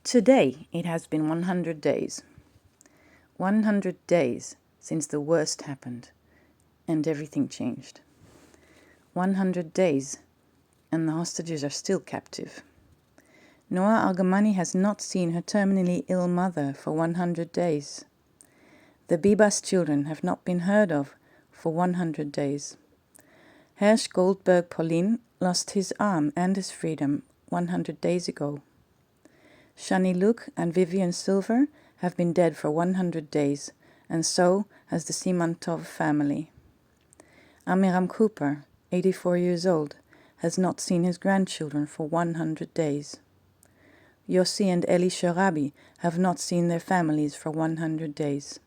Today it has been 100 days. 100 days since the worst happened and everything changed. 100 days and the hostages are still captive. Noa Algamani has not seen her terminally ill mother for 100 days. The Bibas children have not been heard of for 100 days. Hersch Goldberg Pauline lost his arm and his freedom 100 days ago. Shani Luke and Vivian Silver have been dead for 100 days, and so has the Simantov family. Amiram Cooper, 84 years old, has not seen his grandchildren for 100 days. Yossi and Eli Sharabi have not seen their families for 100 days.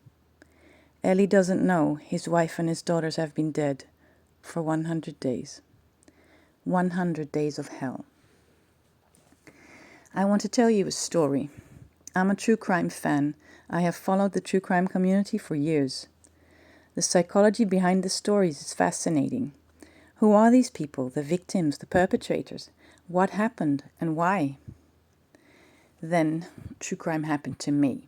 Eli doesn't know his wife and his daughters have been dead for 100 days. 100 days of hell. I want to tell you a story. I'm a true crime fan. I have followed the true crime community for years. The psychology behind the stories is fascinating. Who are these people, the victims, the perpetrators? What happened and why? Then, true crime happened to me.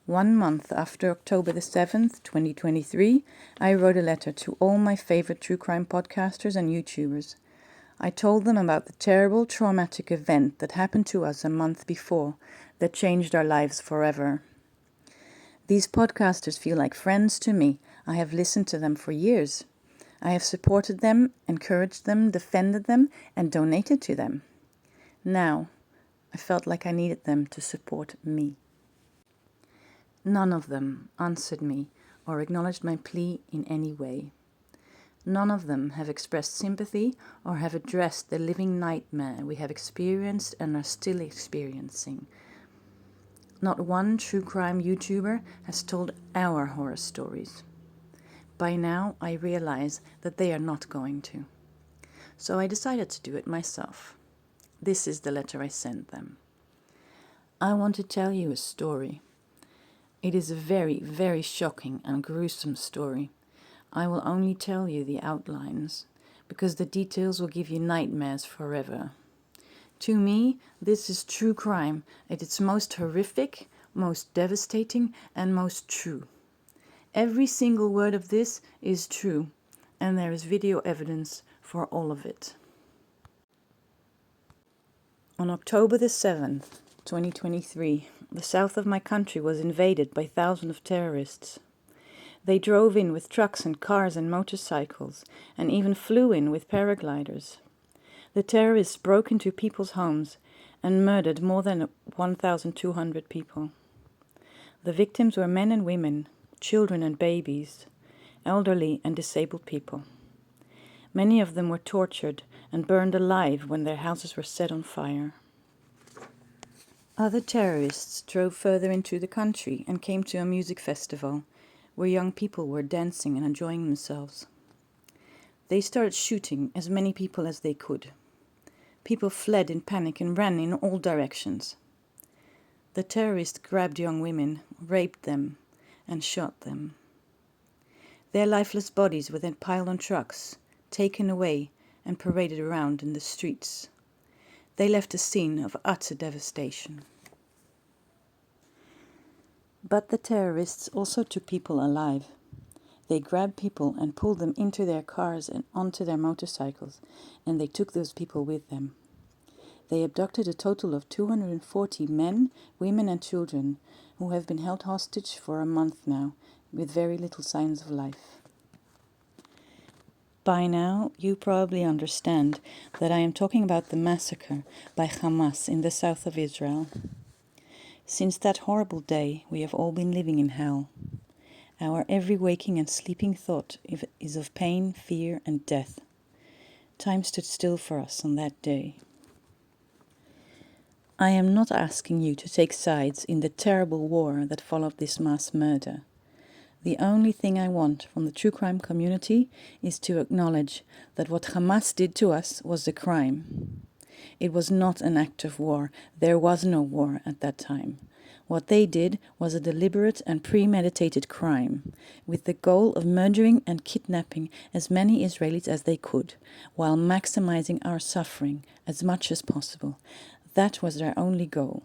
1 month after October the 7th, 2023, I wrote a letter to all my favorite true crime podcasters and YouTubers. I told them about the terrible, traumatic event that happened to us a month before that changed our lives forever. These podcasters feel like friends to me. I have listened to them for years. I have supported them, encouraged them, defended them, and donated to them. Now, I felt like I needed them to support me. None of them answered me or acknowledged my plea in any way. None of them have expressed sympathy or have addressed the living nightmare we have experienced and are still experiencing. Not one true crime YouTuber has told our horror stories. By now, I realize that they are not going to. So I decided to do it myself. This is the letter I sent them. I want to tell you a story. It is a very, very shocking and gruesome story. I will only tell you the outlines, because the details will give you nightmares forever. To me, this is true crime at its most horrific, most devastating, and most true. Every single word of this is true, and there is video evidence for all of it. On October the 7th, 2023, the south of my country was invaded by thousands of terrorists. They drove in with trucks and cars and motorcycles, and even flew in with paragliders. The terrorists broke into people's homes and murdered more than 1,200 people. The victims were men and women, children and babies, elderly and disabled people. Many of them were tortured and burned alive when their houses were set on fire. Other terrorists drove further into the country and came to a music festival where young people were dancing and enjoying themselves. They started shooting as many people as they could. People fled in panic and ran in all directions. The terrorists grabbed young women, raped them, and shot them. Their lifeless bodies were then piled on trucks, taken away, and paraded around in the streets. They left a scene of utter devastation. But the terrorists also took people alive. They grabbed people and pulled them into their cars and onto their motorcycles, and they took those people with them. They abducted a total of 240 men, women and children who have been held hostage for a month now, with very little signs of life. By now, you probably understand that I am talking about the massacre by Hamas in the south of Israel. Since that horrible day, we have all been living in hell. Our every waking and sleeping thought is of pain, fear, and death. Time stood still for us on that day. I am not asking you to take sides in the terrible war that followed this mass murder. The only thing I want from the true crime community is to acknowledge that what Hamas did to us was a crime. It was not an act of war. There was no war at that time. What they did was a deliberate and premeditated crime, with the goal of murdering and kidnapping as many Israelis as they could, while maximizing our suffering as much as possible. That was their only goal.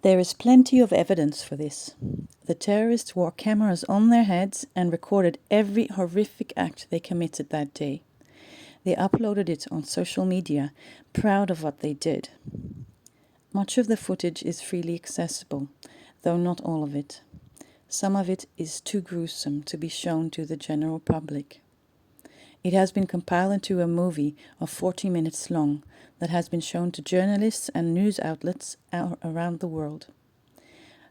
There is plenty of evidence for this. The terrorists wore cameras on their heads and recorded every horrific act they committed that day. They uploaded it on social media, proud of what they did. Much of the footage is freely accessible, though not all of it. Some of it is too gruesome to be shown to the general public. It has been compiled into a movie of 40 minutes long that has been shown to journalists and news outlets around the world.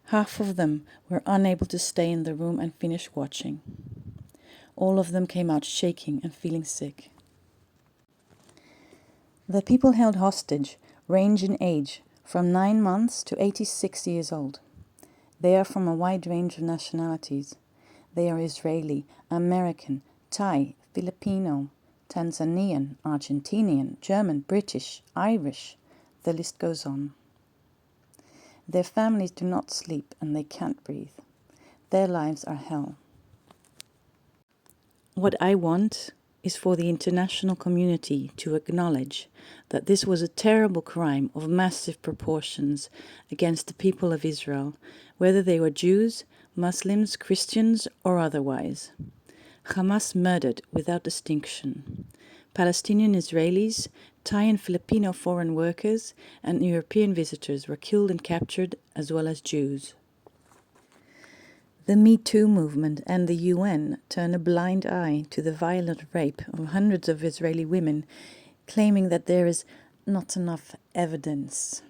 Half of them were unable to stay in the room and finish watching. All of them came out shaking and feeling sick. The people held hostage range in age from 9 months to 86 years old. They are from a wide range of nationalities. They are Israeli, American, Thai, Filipino, Tanzanian, Argentinian, German, British, Irish. The list goes on. Their families do not sleep and they can't breathe. Their lives are hell. What I want is for the international community to acknowledge that this was a terrible crime of massive proportions against the people of Israel, whether they were Jews, Muslims, Christians, or otherwise. Hamas murdered without distinction. Palestinian Israelis, Thai and Filipino foreign workers, and European visitors were killed and captured, as well as Jews. The Me Too movement and the UN turn a blind eye to the violent rape of hundreds of Israeli women, claiming that there is not enough evidence.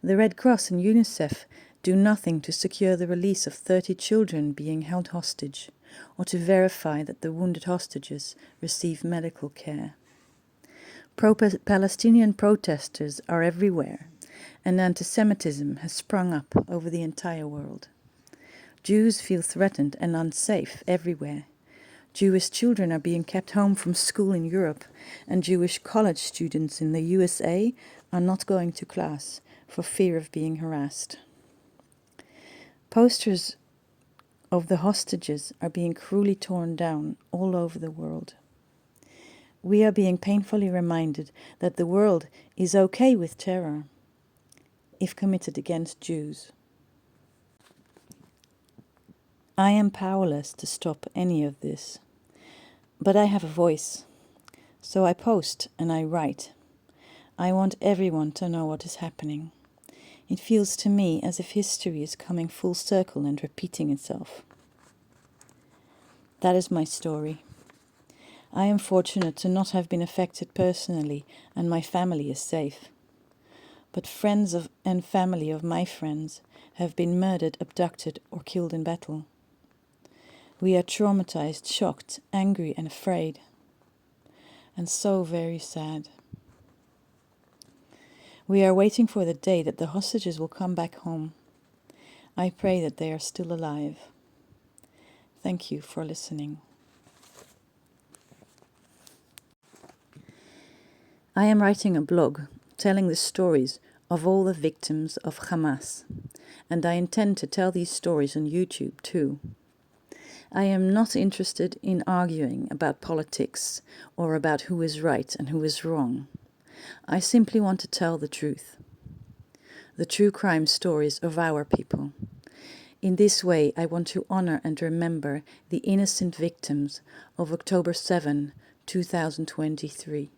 The Red Cross and UNICEF do nothing to secure the release of 30 children being held hostage, or to verify that the wounded hostages receive medical care. Pro-Palestinian protesters are everywhere, and anti-Semitism has sprung up over the entire world. Jews feel threatened and unsafe everywhere. Jewish children are being kept home from school in Europe, and Jewish college students in the USA are not going to class for fear of being harassed. Posters of the hostages are being cruelly torn down all over the world. We are being painfully reminded that the world is okay with terror, if committed against Jews. I am powerless to stop any of this, but I have a voice, so I post and I write. I want everyone to know what is happening. It feels to me as if history is coming full circle and repeating itself. That is my story. I am fortunate to not have been affected personally, and my family is safe. But friends and family of my friends have been murdered, abducted, or killed in battle. We are traumatized, shocked, angry, and afraid, and so very sad. We are waiting for the day that the hostages will come back home. I pray that they are still alive. Thank you for listening. I am writing a blog telling the stories of all the victims of Hamas, and I intend to tell these stories on YouTube too. I am not interested in arguing about politics or about who is right and who is wrong. I simply want to tell the truth. The true crime stories of our people. In this way, I want to honor and remember the innocent victims of October 7, 2023.